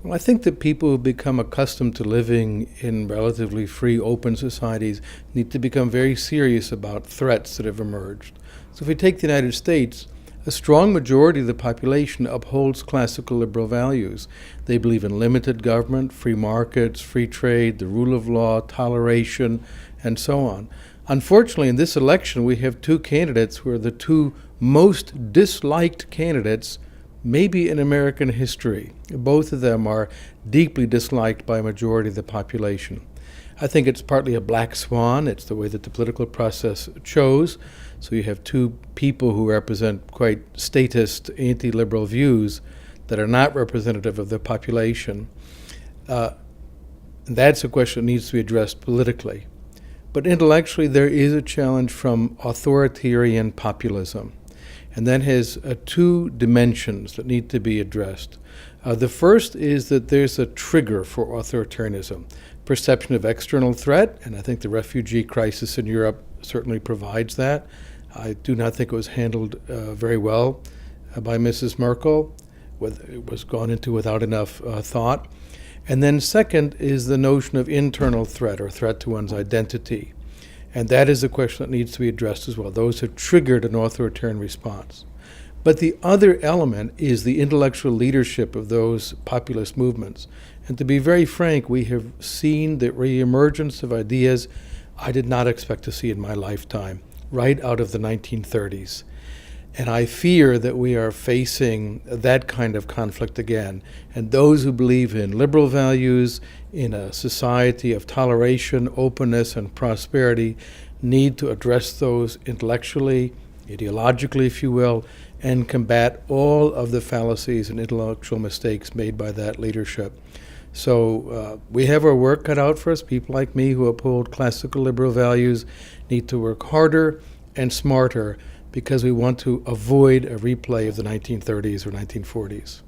Well, I think that people who become accustomed to living in relatively free, open societies need to become very serious about threats that have emerged. So if we take the United States, a strong majority of the population upholds classical liberal values. They believe in limited government, free markets, free trade, the rule of law, toleration, and so on. Unfortunately, in this election, we have two candidates who are the two most disliked candidates maybe in American history. Both of them are deeply disliked by a majority of the population. I think it's partly a black swan. It's the way that the political process chose. So you have two people who represent quite statist, anti-liberal views that are not representative of the population. That's a question that needs to be addressed politically. But intellectually, there is a challenge from authoritarian populism. And that has two dimensions that need to be addressed. The first is that there's a trigger for authoritarianism, perception of external threat, and I think the refugee crisis in Europe certainly provides that. I do not think it was handled very well by Mrs. Merkel. It was gone into without enough thought. And then second is the notion of internal threat or threat to one's identity. And that is a question that needs to be addressed as well. Those have triggered an authoritarian response. But the other element is the intellectual leadership of those populist movements. And to be very frank, we have seen the reemergence of ideas I did not expect to see in my lifetime, right out of the 1930s. And I fear that we are facing that kind of conflict again. And those who believe in liberal values, in a society of toleration, openness, and prosperity, need to address those intellectually, ideologically, if you will, and combat all of the fallacies and intellectual mistakes made by that leadership. So we have our work cut out for us. People like me who uphold classical liberal values need to work harder and smarter because we want to avoid a replay of the 1930s or 1940s.